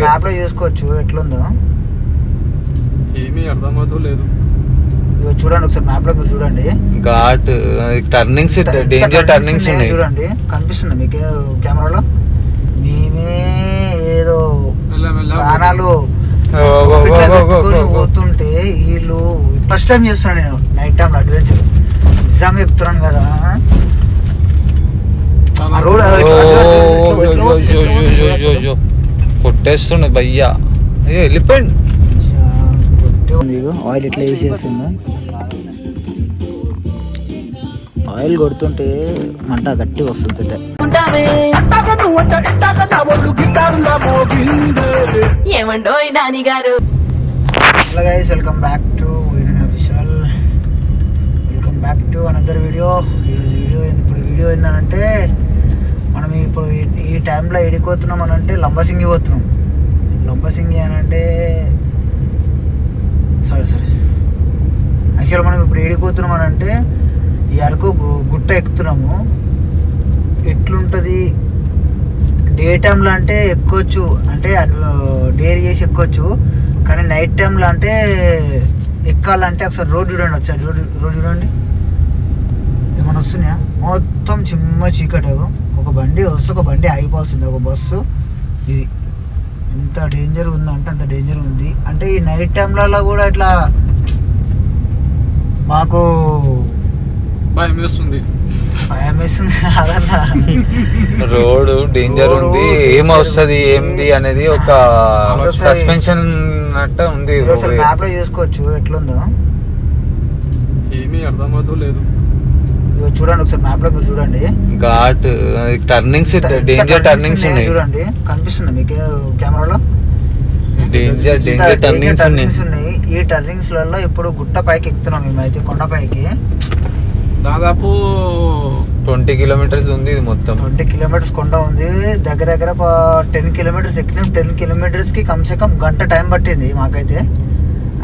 Map లో చూసుకోవచ్చు ఎట్లుందో. ఏమీ అర్థమవుతూ లేదు. చూడండి ఒకసారి మ్యాప్ లో మీరు చూడండి. ఘాట్ టర్నింగ్స్, డేంజర్ టర్నింగ్స్ ఉన్నాయి చూడండి. కనిపిస్తుంది మీకు కెమెరాలో? మేమే ఏదో ప్రాణాలు పోతుంటే వీళ్ళు ఫస్ట్ టైం చేస్తున్నాను నేను నైట్ టైం అడ్వెంచర్. నిజంగా చెప్తున్నాను కదా. కొట్టేస్తుండే భయ్యా. అయ్యో వెళ్ళిపోయింది. ఆయిల్ ఇట్లా వేసేస్తుందా? ఆయిల్ కొడుతుంటే మంట గట్టి వస్తుంది పెద్ద. Hello guys, welcome back to Vishal. Welcome back to another video. ఈరోజు వీడియో ఏంటంటే మనం ఇప్పుడు ఈ టైంలో ఎడిపోతున్నాం అని అంటే లంబసింగి పోతున్నాం. లంబసింగి అని అంటే సరే యాక్చువల్గా మనం ఇప్పుడు ఏడిపోతున్నాం అని అంటే ఈ అరకు గుట్ట ఎక్కుతున్నాము. ఎట్లుంటుంది డే టైంలో అంటే ఎక్కొచ్చు, అంటే డేర్ చేసి ఎక్కొచ్చు. కానీ నైట్ టైంలో అంటే ఎక్కాలంటే ఒకసారి రోడ్ చూడండి. ఒకసారి రోడ్ చూడండి, ఏమైనా వస్తున్నాయా? మొత్తం చిమ్మ చీకటి. ఒక బండి వస్తే ఒక బండి ఆగిపోవాల్సింది, ఒక బస్సు. ఇది ఎంత డేంజర్ ఉందంటే అంత డేంజర్ ఉంది. అంటే ఈ నైట్ టైంలలో కూడా ఇట్లా మాకు భయం వేస్తుంది అదన్నా. రోడ్ డేంజర్ ఉంది, ఏమొస్తుంది ఏంది అనేది ఒక సస్పెన్షన్ అట్ట ఉంది. మ్యాప్ లో చూసుకోవచ్చు ఎట్లుందో. ఏమీ అర్థమవుతూ లేదు. చూడండి ఒకసారి మ్యాప్ లో మీరు చూడండి. ఘాట్ టర్నింగ్స్, డేంజర్ టర్నింగ్స్ ఉన్నాయి. చూడండి, కనిపిస్తుంది మీకు కెమెరాలో? డేంజర్ టర్నింగ్స్ ఉన్నాయి. ఈ టర్నింగ్స్ లలో ఇప్పుడు గుట్ట పైకి ఎక్కుతున్నాం మేమైతే, కొండపైకి. దాదాపు 20 కిలోమీటర్స్ ఉంది ఇది మొత్తం. 20 కిలోమీటర్స్ కొండ ఉంది. దగ్గర 10 కిలోమీటర్స్ ఎక్కినాం. 10 కిలోమీటర్స్ కి కమ్సే కమ్ గంట టైం పట్టింది మాకైతే.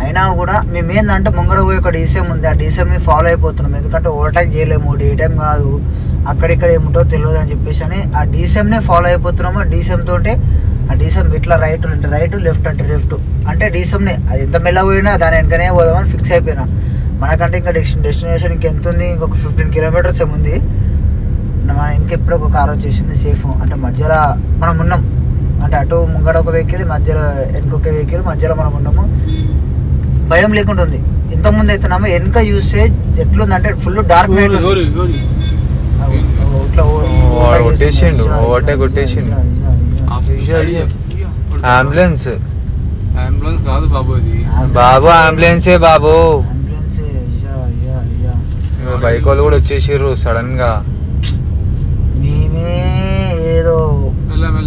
అయినా కూడా మేము ఏంటంటే ముంగడ పోయి ఒక డీసీఎం ఉంది, ఆ డీసీఎంని ఫాలో అయిపోతున్నాం. ఎందుకంటే ఓవర్టేక్ చేయలేము, డే టైం కాదు, అక్కడిక్కడ ఏమిటో తెలియదు అని చెప్పేసి అని ఆ డీసీఎంనే ఫాలో అయిపోతున్నాము. ఆ డీసీఎం తోటి ఆ డీసీఎం ఇట్లా రైట్ అంటే రైట్, లెఫ్ట్ అంటే లెఫ్ట్, అంటే డీసీఎంని అది ఎంత మెల్లగా పోయినా దాని వెనకనే పోదామని ఫిక్స్ అయిపోయినా. మనకంటే ఇంకా డెస్టినేషన్ ఇంకెంత ఉంది, ఇంకొక 15 కిలోమీటర్స్ ఏముంది. మన ఇంకెప్పుడో ఒక కార్ వచ్చేసింది సేఫ్. అంటే మధ్యలో మనం ఉన్నాం, అంటే అటు ముంగడ ఒక వెహికల్, మధ్యలో వెనుకొక వెహికల్, మధ్యలో మనం ఉన్నాము. భయం లేకుండా ఉంది. ఇంతకుముందు అయితేనేమో వెనక చూస్తే ఎట్లుందంటే ఫుల్ డార్క్ నైట్. అంబులెన్స్ కాదు బాబు, ఇది బాబు అంబులెన్సే బాబు. బైక్ వాళ్ళు కూడా వచ్చేసారు సడన్ గా. మేమే ఏదో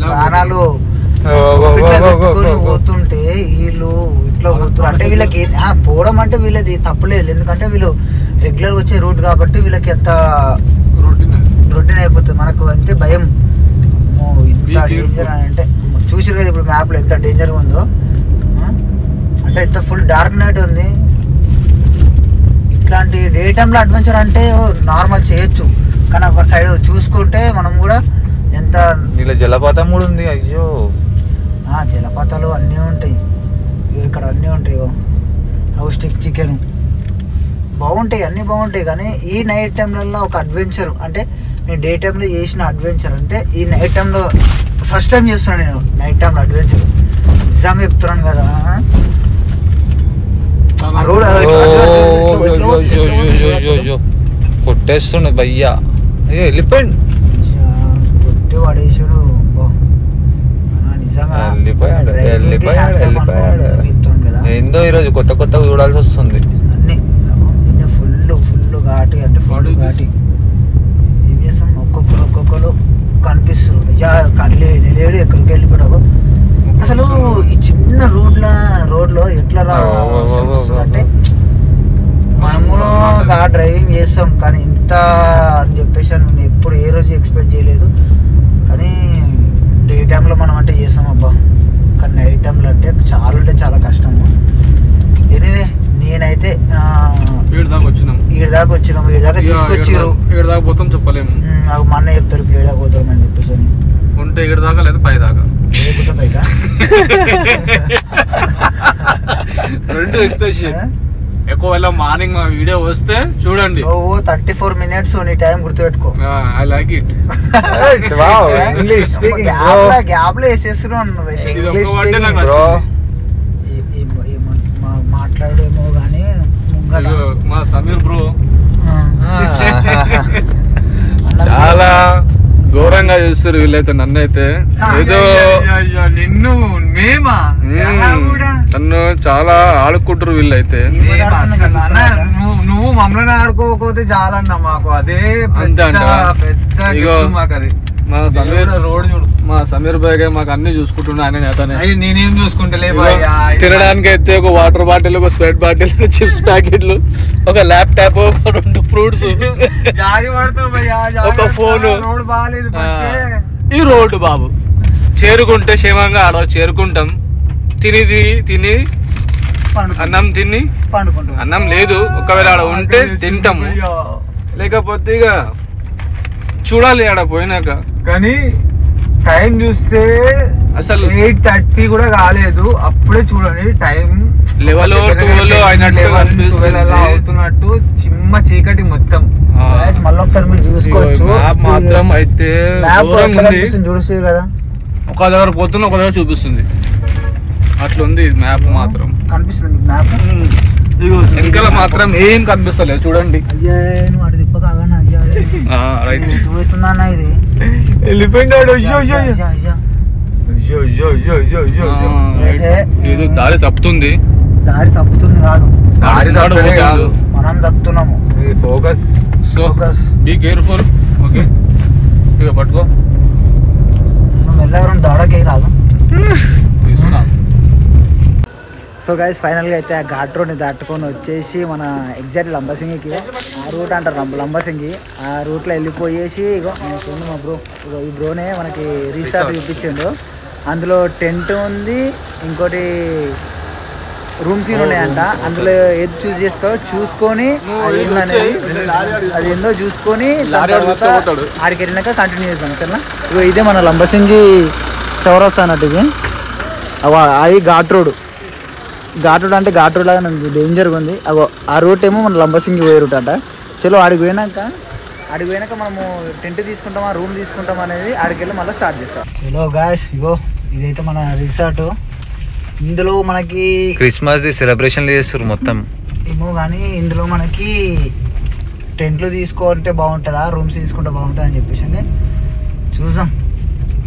ప్రాణాలు పోతుంటే వీళ్ళు ఇట్లా పోతున్నారు. అంటే వీళ్ళకి పోవడం అంటే వీళ్ళది తప్పలేదు, ఎందుకంటే వీళ్ళు రెగ్యులర్ వచ్చే రూట్ కాబట్టి వీళ్ళకి ఎంత రొటీన్ అయిపోతుంది. మనకు అంతే భయం. ఇంత డేంజర్ అని అంటే చూసారు కదా ఇప్పుడు మ్యాప్లో ఎంత డేంజర్గా ఉందో. అంటే ఎంత ఫుల్ డార్క్ నైట్ ఉంది. ఇట్లాంటి డే టైంలో అడ్వెంచర్ అంటే నార్మల్ చేయొచ్చు, కానీ ఒక సైడ్ చూసుకుంటే మనం కూడా ఎంత ఇలా జలపాతం కూడా ఉంది. అయ్యో జలపాతాలు అన్నీ ఉంటాయి ఇక్కడ, అన్నీ ఉంటాయి. అవి స్టిక్ చికెన్ బాగుంటాయి, అన్నీ బాగుంటాయి. కానీ ఈ నైట్ టైంలలో ఒక అడ్వెంచర్ అంటే నేను డే టైంలో చేసిన అడ్వెంచర్ అంటే ఈ నైట్ టైంలో ఫస్ట్ టైం చేస్తున్నాను నేను నైట్ టైంలో అడ్వెంచర్. నిజంగా చెప్తున్నాను కదా. కొట్టేస్తుండే భయ్యా. అయ్యో వెళ్ళిపోయింది. కొట్టి పడేసాడు. ఏందో ఈరోజు కొత్త కొత్తగా చూడాల్సి వస్తుంది. అన్ని ఫుల్ ఘాటి, అంటే ఫుల్ ఘాటి. ఏం చేస్తాం, ఒక్కొక్కరు కనిపిస్తుంది. లేడు ఎక్కడికి వెళ్ళిపోయావు. అసలు ఈ చిన్న రోడ్లో ఎట్లా అంటే మనము డ్రైవింగ్ చేస్తాం, కానీ ఇంత అని చెప్పేసి నేను ఎప్పుడు ఏ రోజు ఎక్స్పెక్ట్ చేయలేదు. కానీ డే టైంలో మనం అంటే చేస్తాం అబ్బా, కానీ నైట్ టైంలో అంటే చాలా కష్టము. ఎనీవే నేనైతే ఈడ దాకా వచ్చినాము, ఈడ దాకా తీసుకొచ్చారు. ఈడ దాకా పోతాం చెప్పలేము, మా అన్న చెప్తారు ఇప్పుడు ఈడ దాకా పోతాం అని చెప్పేసి. ఉంటే ఈడ దాకా లేదా పై దాకా రెండు ఎక్స్ప్రెషన్ ఎక్కువ మార్నింగ్ మా వీడియో వస్తే చూడండి. 34 minutes నీ టైం గుర్తుపెట్టుకో. I like it. గ్యాప్ లో వేసేస్తున్నావు మాట్లాడేమో గానీ మా సమీర్ బ్రో చాలా ఘోరంగా చూస్తారు వీళ్ళైతే. నన్ను అయితే ఏదో నిన్ను మేమా నన్ను చాలా ఆడుకుంటారు వీళ్ళైతే. నువ్వు మమ్మల్ని ఆడుకోకపోతే చాలన్నా మాకు అదే మాకు అది. మా సమీర్ రోడ్ చూడు, మా సమీర్ బాయ్ మాకు అన్ని చూసుకుంటున్నా. ఆయన అతనే నేనేం చూసుకుంటలే. తినడానికి అయితే ఒక వాటర్ బాటిల్, ఒక స్ప్రైట్ బాటిల్, చిప్స్ ప్యాకెట్లు, ఒక ల్యాప్టాప్, 2 ఫ్రూట్స్, ఒక ఫోన్. ఈ రోడ్డు బాబు చేరుకుంటే క్షేమంగా ఆడ చేరుకుంటాం. తిని అన్నం తిని పండుకుంటాం. అన్నం లేదు, ఒకవేళ ఆడ ఉంటే తింటాము, లేకపోతే ఇక చూడాలి ఆడ పోయినాక. కానీ టైం చూస్తే అసలు 8:30 కూడా కాలేదు. అప్పుడే చూడండి టైం 11 అవుతున్నట్టు, చిమ్మ చీకటి మొత్తం. మళ్ళీ ఒకసారి మీరు చూసుకోవచ్చు. మాత్రం అయితే చూస్తుంది కదా, ఒక దగ్గర పోతున్నా ఒక దగ్గర చూపిస్తుంది. అట్లుంది మ్యాప్ మాత్రం. కనిపిస్తుంది మ్యాప్ వెనకాల మాత్రం ఏం కనిపిస్తలేదు చూడండి. అటు తిప్పక ఇది వెళ్ళిపోయినాడు. ఏదో దారి తప్పుతుంది. దారి తప్పుతుంది కాదు, కాదు మనం తప్పుతున్నాము. Focus be careful. ఓకే ఇక పట్టుకో. నువ్వు మెల్లగా దాడకే రాదు. తీసుకున్నా. సో గైస్ ఫైనల్గా అయితే ఆ ఘాట్ రోడ్ని దాటుకొని వచ్చేసి మన ఎగ్జాక్ట్ లంబసింగికి, ఆ రూట్ అంటారు లంబసింగి, ఆ రూట్లో వెళ్ళిపోయేసి ఇగో నేను మా బ్రో, ఇగో ఈ బ్రోనే మనకి రీసార్ట్ చూపించిండు. అందులో టెంట్ ఉంది, ఇంకోటి రూమ్స్ ఉన్నాయంట. అందులో ఏది చూస్ చేసుకోవాలో చూసుకొని అది ఏందో చూసుకొని ఆడికి వెళ్ళినాక కంటిన్యూ చేస్తాను సరేనా. ఇగో ఇదే మన లంబసింగి చౌరస్తా అన్నట్టు. ఇది అది ఘాట్ రోడ్. ఘాట్ రోడ్ అంటే ఘాట్ రోడ్ లాగా డేంజర్గా ఉంది. అగో ఆ రూట్ ఏమో మన లంబసింగి పోయే రూట్ అంట. చలో ఆడికి పోయినాక మనము టెంట్ తీసుకుంటామా, రూమ్ తీసుకుంటాం అనేది ఆడికి వెళ్ళి మళ్ళీ స్టార్ట్ చేస్తాం. చలో గాయస్ ఇగో ఇదైతే మన రిసార్ట్. ఇందులో మనకి క్రిస్మస్ ది సెలబ్రేషన్లు చేస్తారు మొత్తం ఏమో కానీ ఇందులో మనకి టెంట్లు తీసుకుంటే బాగుంటుందా, రూమ్స్ తీసుకుంటే బాగుంటుందా అని చెప్పేసి చూసాం.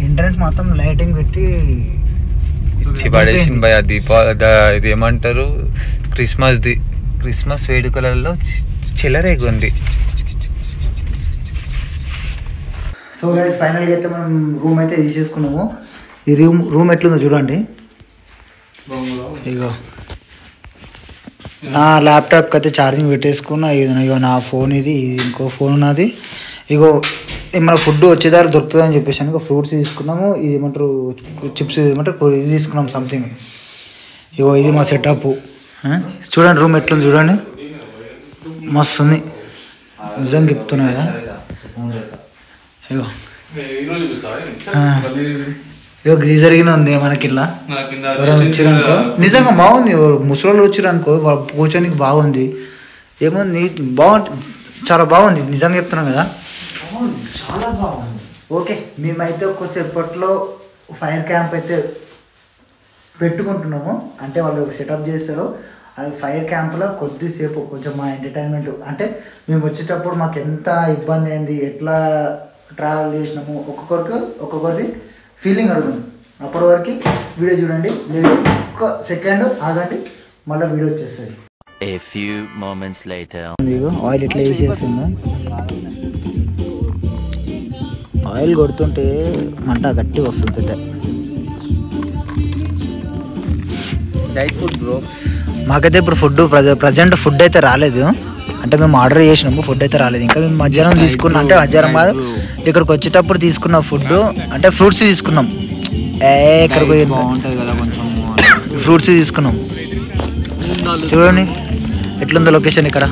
ఎంట్రన్స్ మొత్తం లైటింగ్ పెట్టి పడేసింది భయ. ఇది ఏమంటారు, క్రిస్మస్ వేడుకలలో చిల్లరేగుంది. సో గైస్ ఫైనల్గా అయితే మనం రూమ్ అయితే తీసేసుకున్నాము. ఈ రూమ్ ఎట్లుందో చూడండి. ఇగో నా ల్యాప్టాప్కి అయితే ఛార్జింగ్ పెట్టేసుకున్నా. ఇగో నా ఫోన్ ఇది ఇంకో ఫోన్ ఉన్నది. ఇగో ఏమన్నా ఫుడ్ వచ్చేదారు దొరుకుతుంది అని చెప్పేసి ఇక ఫ్రూట్స్ తీసుకున్నాము. ఇది ఏమంటారు చిప్స్ ఏమంటారు ఇది తీసుకున్నాం సంథింగ్. ఇగో ఇది మా సెటప్. చూడండి రూమ్ ఎట్లుంది చూడండి, మస్తు ఉంది నిజంగా చెప్తున్నా కదా. ఇగో ఇగో గ్రీజర్ గిన ఉంది మనకి. ఇలా ఎవరైనా వచ్చిరనుకో నిజంగా బాగుంది. ముసలోళ్ళు వచ్చిరనుకో కూర్చోనికి బాగుంది. ఏమో బాగుంటుంది, చాలా బాగుంది నిజంగా చెప్తున్నాం కదా, చాలా బాగుంది. ఓకే మేమైతే ఒక్కసేపట్లో ఫైర్ క్యాంప్ అయితే పెట్టుకుంటున్నాము. అంటే వాళ్ళు సెటప్ చేస్తారు. అది ఫైర్ క్యాంప్లో కొద్దిసేపు కొంచెం మా ఎంటర్టైన్మెంట్, అంటే మేము వచ్చేటప్పుడు మాకు ఎంత ఇబ్బంది అయింది, ఎట్లా ట్రావెల్ చేసినాము, ఒక్కొక్కరికి ఫీలింగ్ అడుగుతుంది. అప్పటి వరకు వీడియో చూడండి, లేదు ఒక్క సెకండ్ ఆగండి, మళ్ళీ వీడియో వచ్చేస్తుంది. ఆయిల్ ఇట్లా వేసేస్తుందా, ఆయిల్ కొడుతుంటే మంట గట్టి వస్తుంది పెద్ద. Diet food bro. మాకైతే ఇప్పుడు ఫుడ్ ప్రజెంట్ ఫుడ్ అయితే రాలేదు. అంటే మేము ఆర్డర్ చేసినాము, ఫుడ్ అయితే రాలేదు ఇంకా. మేము మధ్యాహ్నం తీసుకున్నాం, అంటే మధ్యాహ్నం కాదు ఇక్కడికి వచ్చేటప్పుడు తీసుకున్న ఫుడ్ అంటే ఫ్రూట్స్ తీసుకున్నాం. ఇక్కడికి బాగుంటుంది కదా కొంచెం, ఫ్రూట్స్ తీసుకున్నాం. చూడండి ఎట్లుందో లొకేషన్ ఇక్కడ.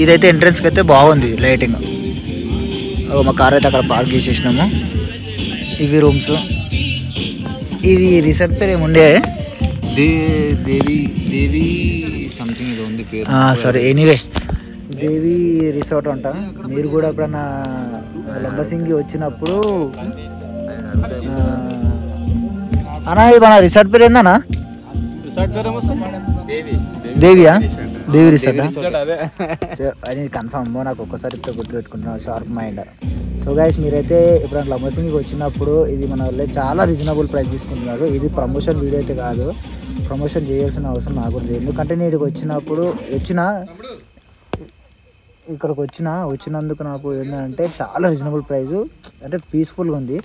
ఇదైతే ఎంట్రన్స్కి అయితే బాగుంది లైటింగ్. మా కార్ అయితే అక్కడ పార్క్ చేసేసినాము. ఇవి రూమ్స్ ఇది రిసార్ట్ పేరు ఏముండే దేవి సంథింగ్ ఇది ఉంది పేరు. సరే ఎనీవే దేవి రిసార్ట్ అంట. మీరు కూడా ఎప్పుడన్నా లంబసింగి వచ్చినప్పుడు అన్నా మన రిసార్ట్ పేరు ఏందన్నా? దేవియా? దేవి రిసార్ట్ అది కన్ఫర్మ్. నాకు ఒక్కసారి గుర్తుపెట్టుకుంటున్నాను, షార్ప్ మైండ్. సో గైస్ మీరైతే ఎప్పుడైనా లంబసింగికి వచ్చినప్పుడు ఇది మన వాళ్ళే చాలా రీజనబుల్ ప్రైస్ తీసుకుంటున్నారు. ఇది ప్రమోషన్ వీడియో అయితే కాదు, ప్రమోషన్ చేయాల్సిన అవసరం నాకు లేదు. ఎందుకంటే నేను ఇక్కడికి వచ్చినందుకు నాకు ఏంటంటే చాలా రీజనబుల్ ప్రైస్, అంటే పీస్ఫుల్గా ఉంది.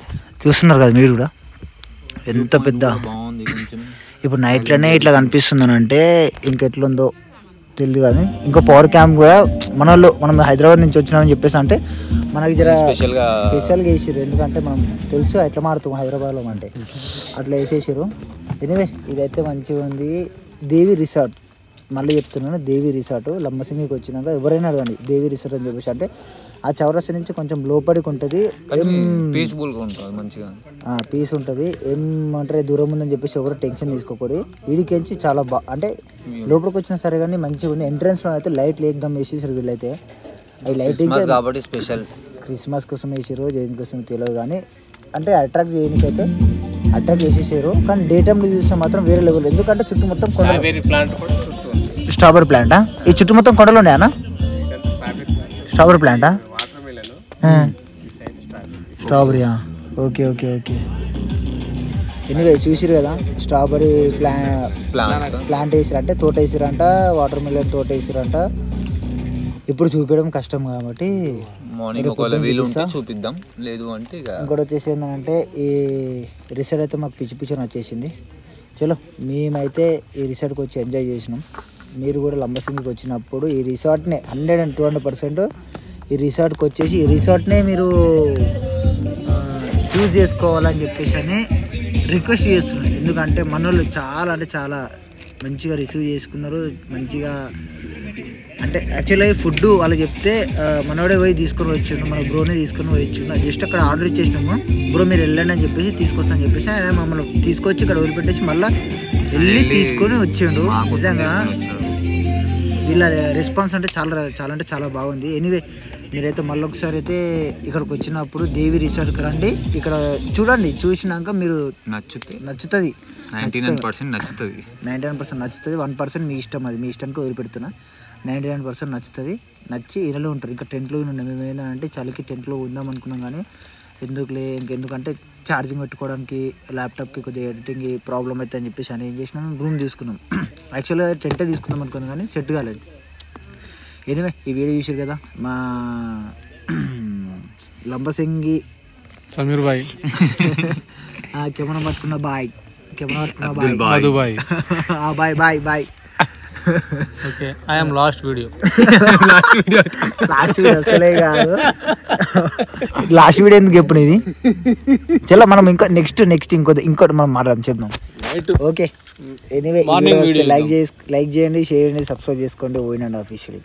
చూస్తున్నారు కదా మీరు కూడా ఎంత పెద్ద. ఇప్పుడు నైట్లోనే ఇట్లా కనిపిస్తుంది అంటే ఇంకెట్లుందో తెలియదు. కానీ ఇంకో పవర్ క్యాంప్ కూడా మనం హైదరాబాద్ నుంచి వచ్చినామని చెప్పేసి అంటే మనకి జర స్పెషల్గా వేసారు. ఎందుకంటే మనం తెలుసు ఎట్లా మారుతాం హైదరాబాద్లో అంటే, అట్లా వేసేసారు. ఎనివే ఇదైతే మంచిగా ఉంది. దేవి రిసార్ట్, మళ్ళీ చెప్తున్నాను, దేవి రిసార్ట్. లంబసింగికి వచ్చినాక ఎవరైనా అడగండి దేవి రిసార్ట్ అని చెప్పేసి. అంటే ఆ చౌరస్తా నుంచి కొంచెం లోపలికి ఉంటుంది, పీస్ఫుల్గా ఉంటుంది, మంచిగా పీస్ ఉంటుంది. ఏమంటారు దూరం ఉందని చెప్పేసి ఎవరు టెన్షన్ తీసుకోకూడదు. వీడికించి చాలా అంటే లోపలికి వచ్చినా సరే కానీ మంచిగా ఉంది. ఎంట్రన్స్లో అయితే లైట్లు ఏకదమ్ వేసేసారు వీళ్ళైతే. అవి లైటింగ్ కాబట్టి స్పెషల్ క్రిస్మస్ కోసం వేసారు, దేనికోసం తెలియదు. కానీ అంటే అట్రాక్ట్ చేయడానికైతే అట్రాక్ట్ చేసేసారు. కానీ డే టైంలో చూస్తే మాత్రం వేరే లెవెల్. ఎందుకంటే చుట్టూ మొత్తం స్ట్రాబెరీ ప్లాంటా? ఈ చుట్టూ మొత్తం కొండలు ఉన్నాయన్నా? స్ట్రాబెరీ ప్లాంటా? స్ట్రాబెరీయా? Okay okay okay. ఎనివే చూసిరు కదా స్ట్రాబెరీ ప్లాంట్ వేసిరంటే, తోట వేసిరంట, వాటర్ మిలన్ తోట వేసిరంట. ఇప్పుడు చూపించడం కష్టం కాబట్టి చూపిద్దాం, లేదు అంటే ఇంకోటి వచ్చేసి ఏంటంటే ఈ రిసార్ట్ అయితే మాకు పిచ్చి వచ్చేసింది. చలో మేమైతే ఈ రిసార్ట్కి వచ్చి ఎంజాయ్ చేసినాం. మీరు కూడా లంబసింగికి వచ్చినప్పుడు ఈ రిసార్ట్నే 100% ఈ రిసార్ట్కి వచ్చేసి ఈ రిసార్ట్నే మీరు చూస్ చేసుకోవాలని చెప్పేసి అని రిక్వెస్ట్ చేస్తున్నాను. ఎందుకంటే మన వాళ్ళు చాలా అంటే చాలా మంచిగా రిసీవ్ చేసుకున్నారు. మంచిగా అంటే యాక్చువల్గా ఫుడ్ వాళ్ళు చెప్తే మనోడే పోయి తీసుకొని వచ్చిండు, మన బ్రోనే తీసుకొని వచ్చిండు. జస్ట్ అక్కడ ఆర్డర్ ఇచ్చేసినాము, బ్రో మీరు వెళ్ళండి అని చెప్పేసి తీసుకొస్తాను చెప్పేసి ఆయన మమ్మల్ని తీసుకొచ్చి ఇక్కడ వదిలిపెట్టేసి మళ్ళీ వెళ్ళి తీసుకొని వచ్చిండు. నిజంగా వీళ్ళ రెస్పాన్స్ అంటే చాలా బాగుంది. ఎనీవే మీరైతే మళ్ళీ ఒకసారి అయితే ఇక్కడికి వచ్చినప్పుడు దేవి రిసార్ట్కి రండి. ఇక్కడ చూడండి, చూసినాక మీరు నచ్చుతుంది, 99% నచ్చుతుంది. 1% మీ ఇష్టం, అది మీ ఇష్టానికి వదిలిపెడుతున్నా. 99% నచ్చుతుంది. నచ్చి ఇళ్ళలో ఉంటారు. ఇంకా టెంట్లో ఉన్నాం. మేము ఏంటంటే చలికి టెంట్లో ఉందాం అనుకున్నాం, కానీ ఎందుకంటే ఛార్జింగ్ పెట్టుకోవడానికి ల్యాప్టాప్కి కొద్దిగా ఎడిటింగ్ ప్రాబ్లం అవుతుంది అని చెప్పేసి అని ఏం చేసినాం, రూమ్ తీసుకున్నాం. యాక్చువల్గా టెంటే తీసుకుందాం అనుకున్నాం కానీ సెట్ కాలేదు. ఎనివే ఈ వీడియో చూసారు కదా మా లంబసింగి సమీర్ బాయ్ కెమెరా పట్టుకున్న boy boy. Okay, I am last video అసలే కాదు. లాస్ట్ వీడియో ఎందుకు ఎప్పుడు ఇది? చలో మనం ఇంకా నెక్స్ట్ ఇంకోటి మనం మాట్లాడదాం, చెప్దాం. ఓకే ఎనీవే లైక్ చేయండి, షేర్ చేయండి, సబ్స్క్రైబ్ చేసుకోండి. ఓయినండి ఆఫీషియల్.